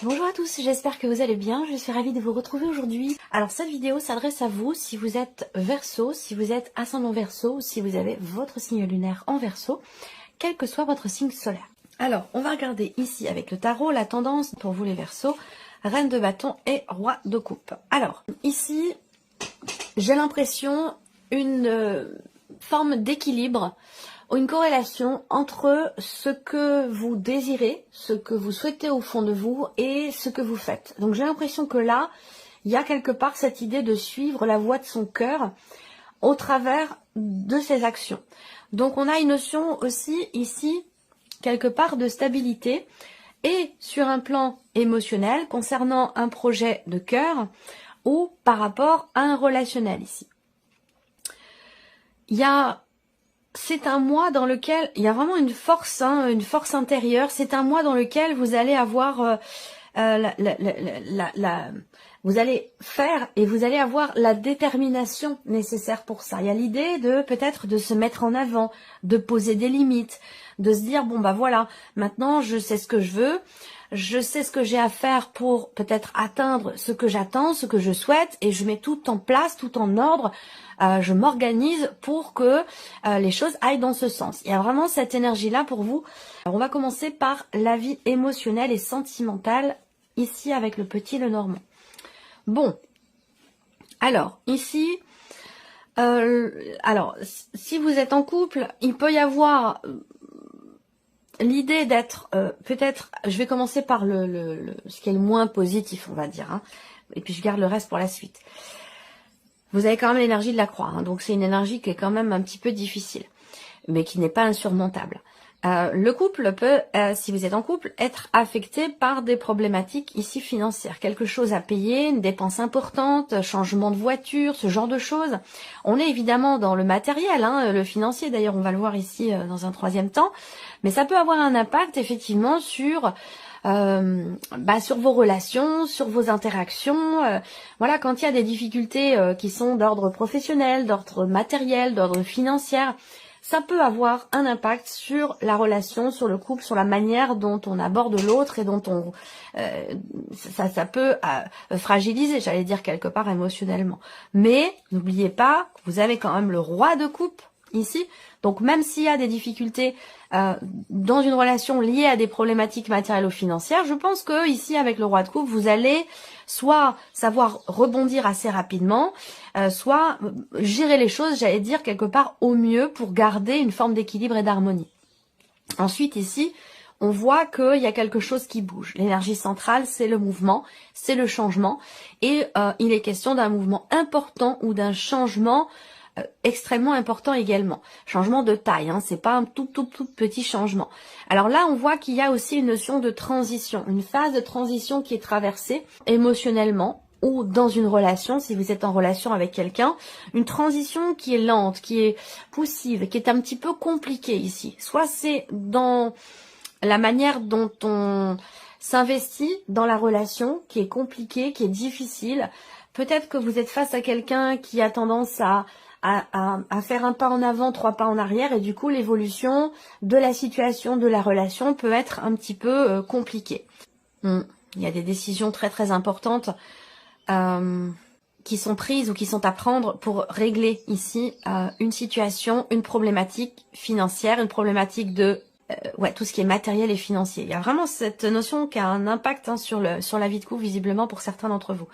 Bonjour à tous, j'espère que vous allez bien, je suis ravie de vous retrouver aujourd'hui. Alors cette vidéo s'adresse à vous si vous êtes Verseau, si vous êtes ascendant Verseau, ou si vous avez votre signe lunaire en Verseau, quel que soit votre signe solaire. Alors on va regarder ici avec le tarot la tendance pour vous les Verseaux, Reine de bâton et Roi de coupe. Alors ici j'ai l'impression une forme d'équilibre, une corrélation entre ce que vous désirez, ce que vous souhaitez au fond de vous et ce que vous faites. Donc j'ai l'impression que là, il y a quelque part cette idée de suivre la voie de son cœur au travers de ses actions. Donc on a une notion aussi ici, quelque part, de stabilité et sur un plan émotionnel concernant un projet de cœur ou par rapport à un relationnel ici. C'est un mois dans lequel il y a vraiment une force intérieure. C'est un mois dans lequel vous allez avoir vous allez faire et vous allez avoir la détermination nécessaire pour ça. Il y a l'idée de peut-être de se mettre en avant, de poser des limites, de se dire bon bah voilà, maintenant je sais ce que je veux, je sais ce que j'ai à faire pour peut-être atteindre ce que j'attends, ce que je souhaite, et je mets tout en place, tout en ordre. Je m'organise pour que les choses aillent dans ce sens. Il y a vraiment cette énergie-là pour vous. Alors, on va commencer par la vie émotionnelle et sentimentale, ici avec le petit Lenormand. Bon, alors, ici, si vous êtes en couple, il peut y avoir l'idée d'être, peut-être, je vais commencer par ce qui est le moins positif, on va dire, hein, et puis je garde le reste pour la suite. Vous avez quand même l'énergie de la croix, hein, donc c'est une énergie qui est quand même un petit peu difficile, mais qui n'est pas insurmontable. Le couple peut, si vous êtes en couple, être affecté par des problématiques ici financières. Quelque chose à payer, une dépense importante, changement de voiture, ce genre de choses. On est évidemment dans le matériel, hein, le financier, d'ailleurs on va le voir ici dans un troisième temps, mais ça peut avoir un impact effectivement sur vos relations, sur vos interactions. Voilà, quand il y a des difficultés qui sont d'ordre professionnel, d'ordre matériel, d'ordre financier, ça peut avoir un impact sur la relation, sur le couple, sur la manière dont on aborde l'autre et dont on ça peut fragiliser, j'allais dire quelque part émotionnellement. Mais n'oubliez pas, vous avez quand même le roi de coupe ici. Donc même s'il y a des difficultés dans une relation liée à des problématiques matérielles ou financières, je pense que ici avec le roi de coupe, vous allez soit savoir rebondir assez rapidement, soit gérer les choses, j'allais dire quelque part au mieux pour garder une forme d'équilibre et d'harmonie. Ensuite ici, on voit qu'il y a quelque chose qui bouge. L'énergie centrale, c'est le mouvement, c'est le changement, et il est question d'un mouvement important ou d'un changement extrêmement important également. Changement de taille, hein, c'est pas un tout petit changement. Alors là, on voit qu'il y a aussi une notion de transition, une phase de transition qui est traversée émotionnellement ou dans une relation, si vous êtes en relation avec quelqu'un, une transition qui est lente, qui est poussive, qui est un petit peu compliquée ici. Soit c'est dans la manière dont on s'investit dans la relation, qui est compliquée, qui est difficile. Peut-être que vous êtes face à quelqu'un qui a tendance à faire un pas en avant, 3 pas en arrière, et du coup l'évolution de la situation, de la relation peut être un petit peu compliquée. Il y a des décisions très importantes qui sont prises ou qui sont à prendre pour régler ici une situation, une problématique financière, une problématique de tout ce qui est matériel et financier. Il y a vraiment cette notion qui a un impact sur la vie de couple, visiblement pour certains d'entre vous.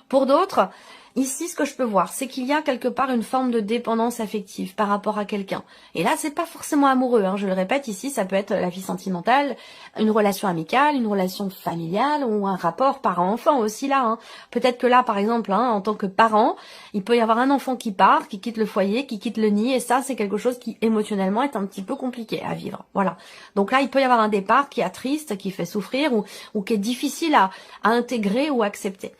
Pour d'autres, ici, ce que je peux voir, c'est qu'il y a quelque part une forme de dépendance affective par rapport à quelqu'un. Et là, c'est pas forcément amoureux, hein, je le répète, ici, ça peut être la vie sentimentale, une relation amicale, une relation familiale ou un rapport parent-enfant aussi là. Hein. Peut-être que là, par exemple, hein, en tant que parent, il peut y avoir un enfant qui part, qui quitte le foyer, qui quitte le nid, et ça, c'est quelque chose qui émotionnellement est un petit peu compliqué à vivre. Voilà. Donc là, il peut y avoir un départ qui est triste, qui fait souffrir ou qui est difficile à intégrer ou accepter.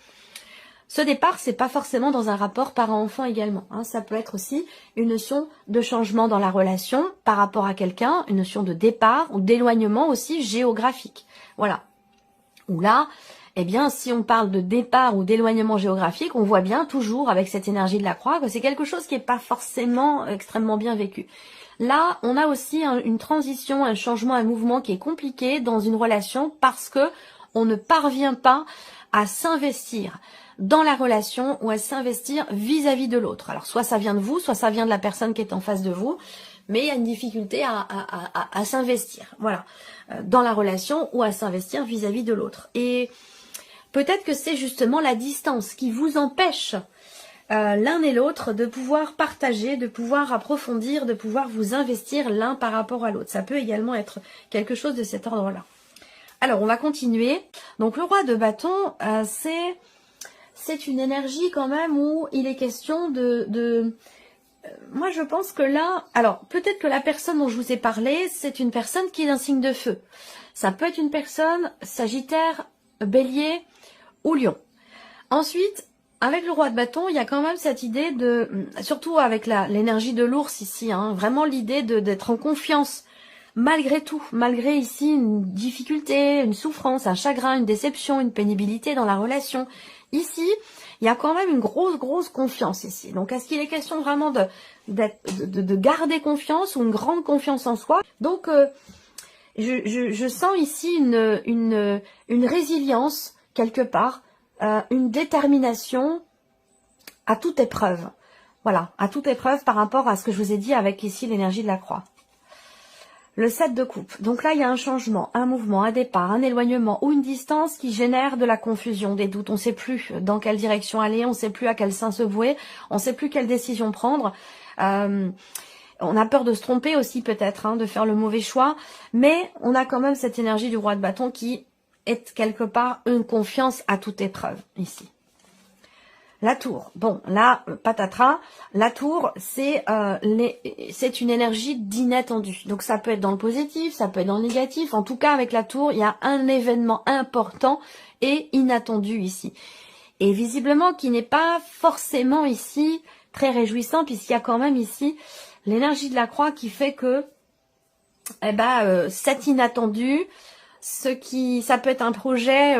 Ce départ, c'est pas forcément dans un rapport parent-enfant également. Hein. Ça peut être aussi une notion de changement dans la relation par rapport à quelqu'un, une notion de départ ou d'éloignement aussi géographique. Voilà. Ou là, eh bien, si on parle de départ ou d'éloignement géographique, on voit bien toujours avec cette énergie de la croix que c'est quelque chose qui n'est pas forcément extrêmement bien vécu. Là, on a aussi une transition, un changement, un mouvement qui est compliqué dans une relation parce que on ne parvient pas à s'investir dans la relation ou à s'investir vis-à-vis de l'autre. Alors soit ça vient de vous, soit ça vient de la personne qui est en face de vous, mais il y a une difficulté à s'investir, voilà, dans la relation ou à s'investir vis-à-vis de l'autre. Et peut-être que c'est justement la distance qui vous empêche l'un et l'autre de pouvoir partager, de pouvoir approfondir, de pouvoir vous investir l'un par rapport à l'autre. Ça peut également être quelque chose de cet ordre-là. Alors, on va continuer. Donc, le roi de bâton, c'est une énergie quand même où il est question moi, je pense que là... Alors, peut-être que la personne dont je vous ai parlé, c'est une personne qui est d'un signe de feu. Ça peut être une personne Sagittaire, Bélier ou Lion. Ensuite, avec le roi de bâton, il y a quand même cette idée de... Surtout avec l'énergie de l'ours ici, hein, vraiment l'idée d'être en confiance. Malgré tout, malgré ici une difficulté, une souffrance, un chagrin, une déception, une pénibilité dans la relation. Ici, il y a quand même une grosse confiance ici. Donc, est-ce qu'il est question vraiment de garder confiance ou une grande confiance en soi? Donc, je sens ici une résilience quelque part, une détermination à toute épreuve. Voilà, à toute épreuve par rapport à ce que je vous ai dit avec ici l'énergie de la croix. Le 7 de coupe. Donc là, il y a un changement, un mouvement, un départ, un éloignement ou une distance qui génère de la confusion, des doutes. On ne sait plus dans quelle direction aller, on ne sait plus à quel sein se vouer, on ne sait plus quelle décision prendre. On a peur de se tromper aussi peut-être, hein, de faire le mauvais choix. Mais on a quand même cette énergie du roi de bâton qui est quelque part une confiance à toute épreuve ici. La tour, bon, là, patatras, la tour, c'est une énergie d'inattendu. Donc, ça peut être dans le positif, ça peut être dans le négatif. En tout cas, avec la tour, il y a un événement important et inattendu ici. Et visiblement, qui n'est pas forcément ici très réjouissant, puisqu'il y a quand même ici l'énergie de la croix qui fait que, cet inattendu... ça peut être un projet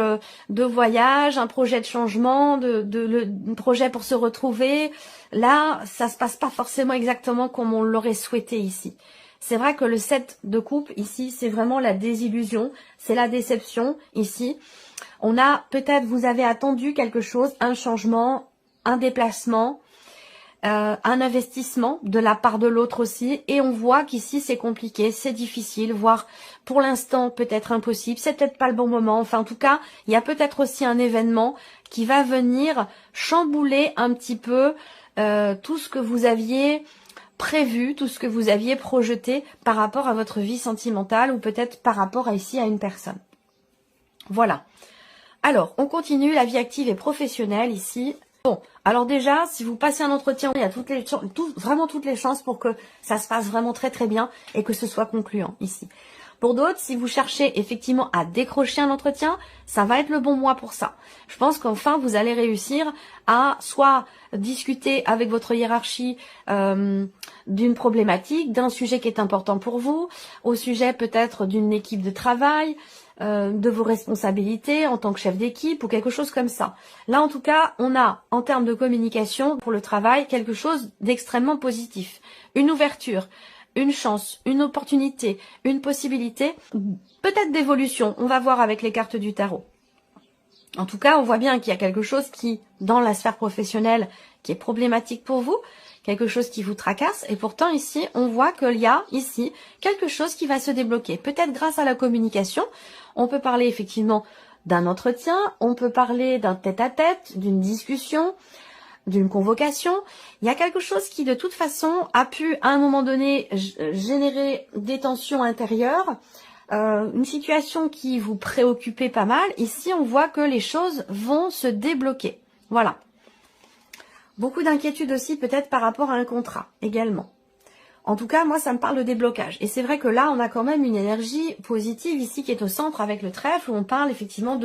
de voyage, un projet de changement, un projet pour se retrouver. Là, ça se passe pas forcément exactement comme on l'aurait souhaité ici. C'est vrai que le 7 de coupe ici, c'est vraiment la désillusion, c'est la déception ici. On a peut-être, vous avez attendu quelque chose, un changement, un déplacement, un investissement de la part de l'autre aussi, et on voit qu'ici c'est compliqué, c'est difficile, voire pour l'instant peut-être impossible, c'est peut-être pas le bon moment, enfin en tout cas il y a peut-être aussi un événement qui va venir chambouler un petit peu tout ce que vous aviez prévu, tout ce que vous aviez projeté par rapport à votre vie sentimentale ou peut-être par rapport à ici à une personne. Voilà. Alors on continue, la vie active et professionnelle ici. Bon, alors déjà, si vous passez un entretien, il y a vraiment toutes les chances pour que ça se passe vraiment très bien et que ce soit concluant ici. Pour d'autres, si vous cherchez effectivement à décrocher un entretien, ça va être le bon mois pour ça. Je pense qu'enfin, vous allez réussir à soit discuter avec votre hiérarchie d'une problématique, d'un sujet qui est important pour vous, au sujet peut-être d'une équipe de travail, de vos responsabilités en tant que chef d'équipe ou quelque chose comme ça. Là, en tout cas, on a, en termes de communication pour le travail, quelque chose d'extrêmement positif. Une ouverture, une chance, une opportunité, une possibilité, peut-être d'évolution. On va voir avec les cartes du tarot. En tout cas, on voit bien qu'il y a quelque chose qui, dans la sphère professionnelle, qui est problématique pour vous, quelque chose qui vous tracasse, et pourtant ici, on voit qu'il y a ici quelque chose qui va se débloquer. Peut-être grâce à la communication, on peut parler effectivement d'un entretien, on peut parler d'un tête-à-tête, d'une discussion, d'une convocation. Il y a quelque chose qui, de toute façon, a pu, à un moment donné, générer des tensions intérieures, une situation qui vous préoccupait pas mal. Ici, on voit que les choses vont se débloquer. Voilà. Beaucoup d'inquiétudes aussi, peut-être par rapport à un contrat, également. En tout cas, moi, ça me parle de déblocage. Et c'est vrai que là, on a quand même une énergie positive ici qui est au centre avec le trèfle, où on parle effectivement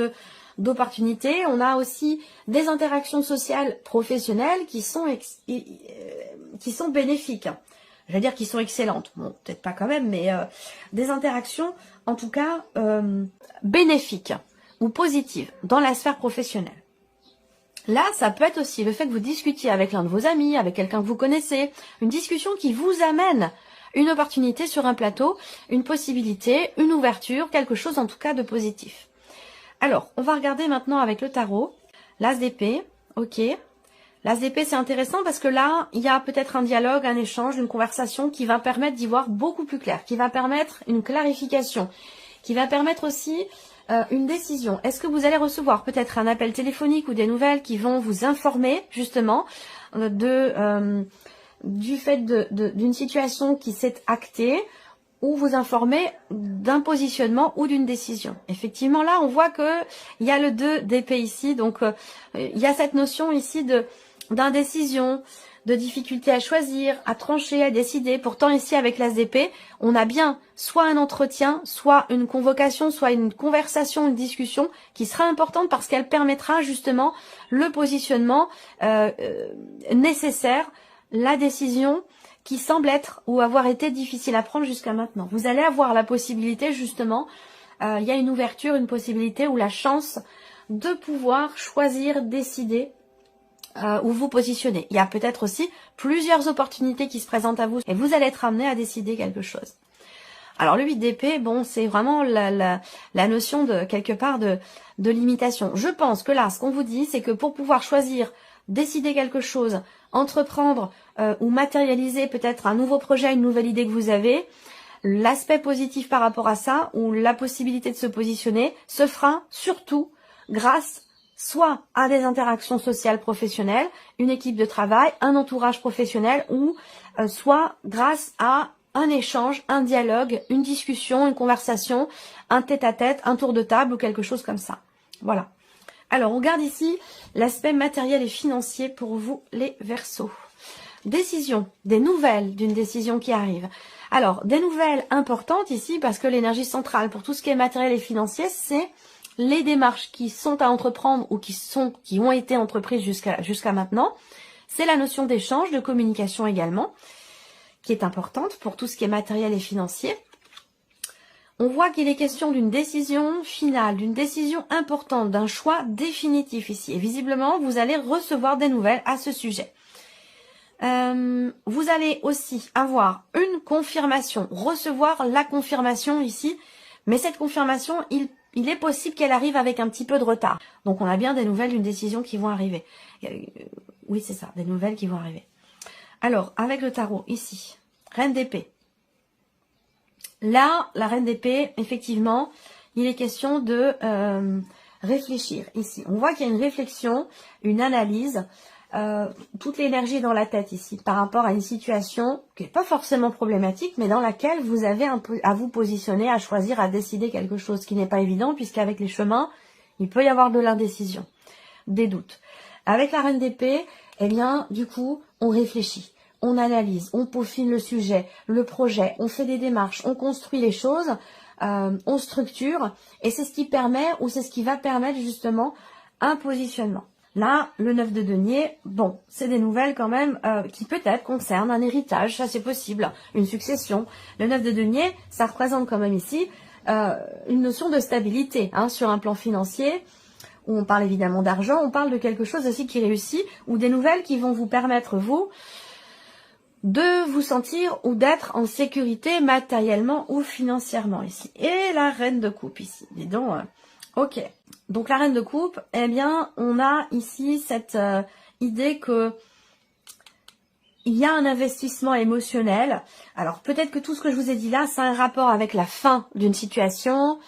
d'opportunités. On a aussi des interactions sociales professionnelles qui sont bénéfiques. Je vais dire qui sont excellentes. Bon, peut-être pas quand même, mais des interactions, en tout cas, bénéfiques ou positives dans la sphère professionnelle. Là, ça peut être aussi le fait que vous discutiez avec l'un de vos amis, avec quelqu'un que vous connaissez, une discussion qui vous amène une opportunité sur un plateau, une possibilité, une ouverture, quelque chose en tout cas de positif. Alors, on va regarder maintenant avec le tarot. L'as d'épée, ok. L'as d'épée, c'est intéressant parce que là, il y a peut-être un dialogue, un échange, une conversation qui va permettre d'y voir beaucoup plus clair, qui va permettre une clarification, qui va permettre aussi une décision. Est-ce que vous allez recevoir peut-être un appel téléphonique ou des nouvelles qui vont vous informer justement du fait d'une situation qui s'est actée, ou vous informer d'un positionnement ou d'une décision. Effectivement, là, on voit que il y a le 2 d'épée ici, donc il y a cette notion ici d'indécision, de difficulté à choisir, à trancher, à décider. Pourtant, ici, avec l'as d'épée, on a bien soit un entretien, soit une convocation, soit une conversation, une discussion qui sera importante parce qu'elle permettra justement le positionnement nécessaire, la décision qui semble être ou avoir été difficile à prendre jusqu'à maintenant. Vous allez avoir la possibilité justement, il y a une ouverture, une possibilité ou la chance de pouvoir choisir, décider où vous positionnez. Il y a peut-être aussi plusieurs opportunités qui se présentent à vous et vous allez être amené à décider quelque chose. Alors le 8 d'épée, bon, c'est vraiment la notion de quelque part de limitation. Je pense que là, ce qu'on vous dit, c'est que pour pouvoir choisir, décider quelque chose, entreprendre ou matérialiser peut-être un nouveau projet, une nouvelle idée que vous avez, l'aspect positif par rapport à ça, ou la possibilité de se positionner, se fera surtout grâce soit à des interactions sociales professionnelles, une équipe de travail, un entourage professionnel, ou soit grâce à un échange, un dialogue, une discussion, une conversation, un tête-à-tête, un tour de table ou quelque chose comme ça. Voilà. Alors, on regarde ici l'aspect matériel et financier pour vous, les Verseaux. Décision, des nouvelles d'une décision qui arrive. Alors, des nouvelles importantes ici, parce que l'énergie centrale pour tout ce qui est matériel et financier, c'est les démarches qui sont à entreprendre ou qui ont été entreprises jusqu'à maintenant. C'est la notion d'échange, de communication également, qui est importante pour tout ce qui est matériel et financier. On voit qu'il est question d'une décision finale, d'une décision importante, d'un choix définitif ici. Et visiblement, vous allez recevoir des nouvelles à ce sujet. Vous allez aussi avoir une confirmation, recevoir la confirmation ici. Mais cette confirmation, il est possible qu'elle arrive avec un petit peu de retard. Donc on a bien des nouvelles d'une décision qui vont arriver. Oui, c'est ça, des nouvelles qui vont arriver. Alors, avec le tarot, ici, Reine d'épée. Là, la Reine d'épée, effectivement, il est question de réfléchir ici. On voit qu'il y a une réflexion, une analyse, toute l'énergie dans la tête ici par rapport à une situation qui n'est pas forcément problématique, mais dans laquelle vous avez un peu à vous positionner, à choisir, à décider quelque chose qui n'est pas évident, puisqu'avec les chemins, il peut y avoir de l'indécision, des doutes. Avec la Reine d'épée, eh bien, du coup, on réfléchit. On analyse, on peaufine le sujet, le projet, on fait des démarches, on construit les choses, on structure, et c'est ce qui permet, ou c'est ce qui va permettre justement un positionnement. Là, le 9 de denier, bon, c'est des nouvelles quand même qui peut-être concernent un héritage, ça c'est possible, une succession. Le 9 de denier, ça représente quand même ici une notion de stabilité sur un plan financier, où on parle évidemment d'argent, on parle de quelque chose aussi qui réussit, ou des nouvelles qui vont vous permettre, vous, de vous sentir ou d'être en sécurité matériellement ou financièrement ici. Et la Reine de coupe ici, dis donc, ok. Donc la Reine de coupe, eh bien, on a ici cette idée que il y a un investissement émotionnel. Alors peut-être que tout ce que je vous ai dit là, c'est un rapport avec la fin d'une situation,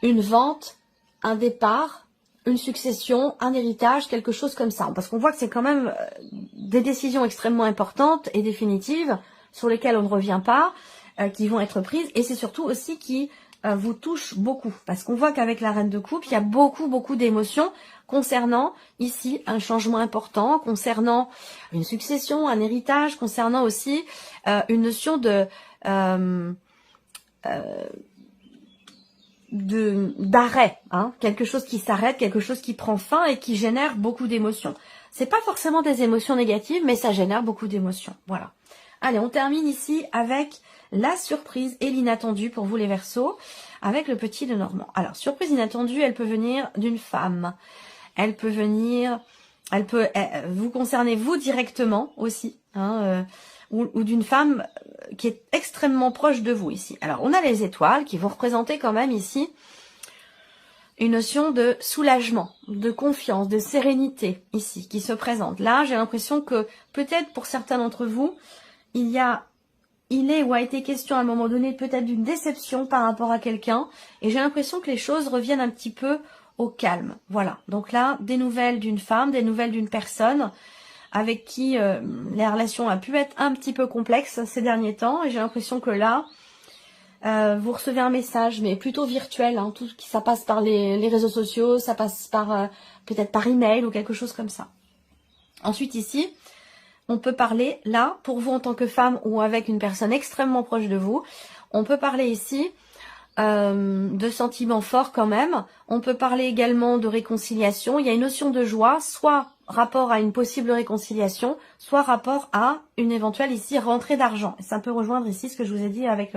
une vente, un départ, une succession, un héritage, quelque chose comme ça. Parce qu'on voit que c'est quand même des décisions extrêmement importantes et définitives sur lesquelles on ne revient pas, qui vont être prises. Et c'est surtout aussi qui vous touchent beaucoup. Parce qu'on voit qu'avec la Reine de coupe, il y a beaucoup d'émotions concernant ici un changement important, concernant une succession, un héritage, concernant aussi une notion d'arrêt, quelque chose qui s'arrête, quelque chose qui prend fin et qui génère beaucoup d'émotions. C'est pas forcément des émotions négatives, mais ça génère beaucoup d'émotions. Voilà. Allez, on termine ici avec la surprise et l'inattendu pour vous les Verseaux, avec le petit Lenormand. Alors, surprise inattendue, elle peut venir d'une femme. Elle peut venir, elle peut vous concerner vous directement aussi, ou d'une femme qui est extrêmement proche de vous ici. Alors, on a les étoiles qui vont représenter quand même ici une notion de soulagement, de confiance, de sérénité ici qui se présente. Là, j'ai l'impression que peut-être pour certains d'entre vous, il est ou a été question à un moment donné peut-être d'une déception par rapport à quelqu'un. Et j'ai l'impression que les choses reviennent un petit peu au calme. Voilà. Donc là, des nouvelles d'une femme, des nouvelles d'une personne avec qui la relation a pu être un petit peu complexe ces derniers temps. Et j'ai l'impression que là, vous recevez un message, mais plutôt virtuel. Hein, ça passe par les réseaux sociaux, ça passe par peut-être par email ou quelque chose comme ça. Ensuite ici, on peut parler, là, pour vous en tant que femme ou avec une personne extrêmement proche de vous, on peut parler ici de sentiments forts quand même. On peut parler également de réconciliation. Il y a une notion de joie, soit rapport à une possible réconciliation, soit rapport à une éventuelle ici rentrée d'argent. Et ça peut rejoindre ici ce que je vous ai dit avec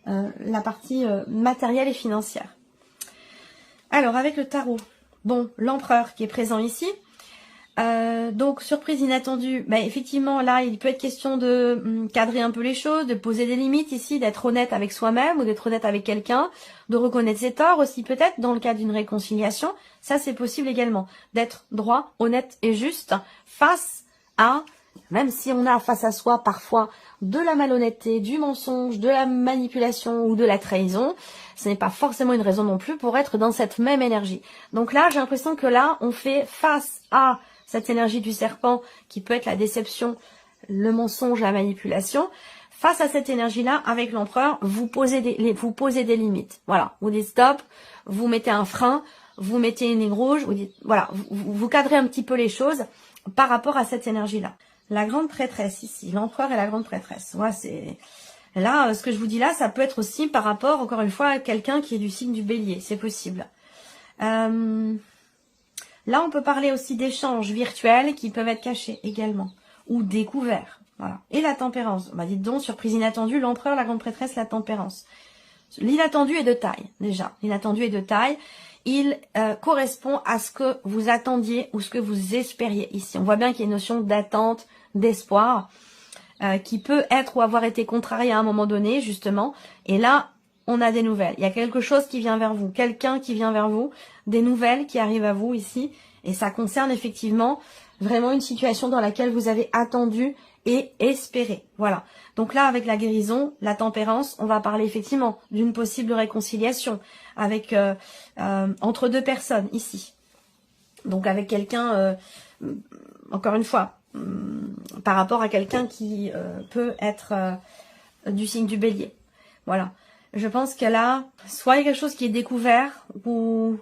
la partie matérielle et financière. Alors, avec le tarot, bon, l'empereur qui est présent ici. Donc, surprise inattendue, effectivement, là, il peut être question de cadrer un peu les choses, de poser des limites ici, d'être honnête avec soi-même ou d'être honnête avec quelqu'un, de reconnaître ses torts aussi peut-être dans le cas d'une réconciliation. Ça, c'est possible également, d'être droit, honnête et juste face à, même si on a face à soi parfois de la malhonnêteté, du mensonge, de la manipulation ou de la trahison, ce n'est pas forcément une raison non plus pour être dans cette même énergie. Donc là, j'ai l'impression que là, on fait face à cette énergie du serpent qui peut être la déception, le mensonge, la manipulation. Face à cette énergie-là, avec l'empereur, vous posez des limites. Voilà, vous dites stop, vous mettez un frein, vous mettez une ligne rouge, vous dites, voilà, vous cadrez un petit peu les choses par rapport à cette énergie-là. La grande prêtresse ici, l'empereur et la grande prêtresse. Ouais, c'est là, ce que je vous dis là, ça peut être aussi par rapport, encore une fois, à quelqu'un qui est du signe du bélier, c'est possible. Là, on peut parler aussi d'échanges virtuels qui peuvent être cachés également, ou découverts. Voilà. Et la tempérance. Dites donc, surprise inattendue, l'empereur, la grande prêtresse, la tempérance. L'inattendu est de taille, déjà. L'inattendu est de taille. Il correspond à ce que vous attendiez ou ce que vous espériez ici. On voit bien qu'il y a une notion d'attente, d'espoir, qui peut être ou avoir été contrariée à un moment donné, justement. Et là, on a des nouvelles. Il y a quelque chose qui vient vers vous, quelqu'un qui vient vers vous, des nouvelles qui arrivent à vous ici. Et ça concerne effectivement vraiment une situation dans laquelle vous avez attendu et espéré. Voilà. Donc là, avec la guérison, la tempérance, on va parler effectivement d'une possible réconciliation avec entre deux personnes ici. Donc avec quelqu'un, encore une fois, par rapport à quelqu'un qui peut être du signe du bélier. Voilà. Je pense que là, soit il y a quelque chose qui est découvert, ou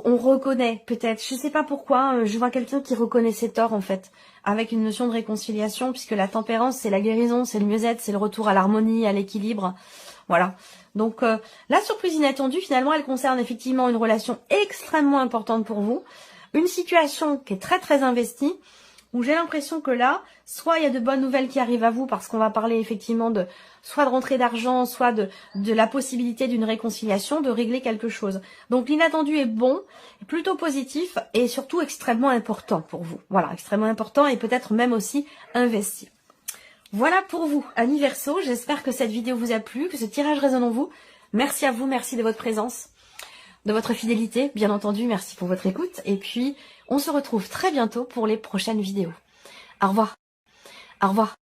on reconnaît peut-être, je sais pas pourquoi, je vois quelqu'un qui reconnaît ses torts en fait, avec une notion de réconciliation, puisque la tempérance c'est la guérison, c'est le mieux-être, c'est le retour à l'harmonie, à l'équilibre, voilà. Donc la surprise inattendue finalement elle concerne effectivement une relation extrêmement importante pour vous, une situation qui est très très investie, où j'ai l'impression que là, soit il y a de bonnes nouvelles qui arrivent à vous, parce qu'on va parler effectivement de soit de rentrée d'argent, soit de la possibilité d'une réconciliation, de régler quelque chose. Donc l'inattendu est bon, plutôt positif, et surtout extrêmement important pour vous. Voilà, extrêmement important, et peut-être même aussi investi. Voilà pour vous, amis Verseau. J'espère que cette vidéo vous a plu, que ce tirage résonne en vous. Merci à vous, merci de votre présence, de votre fidélité, bien entendu, merci pour votre écoute, et puis on se retrouve très bientôt pour les prochaines vidéos. Au revoir. Au revoir.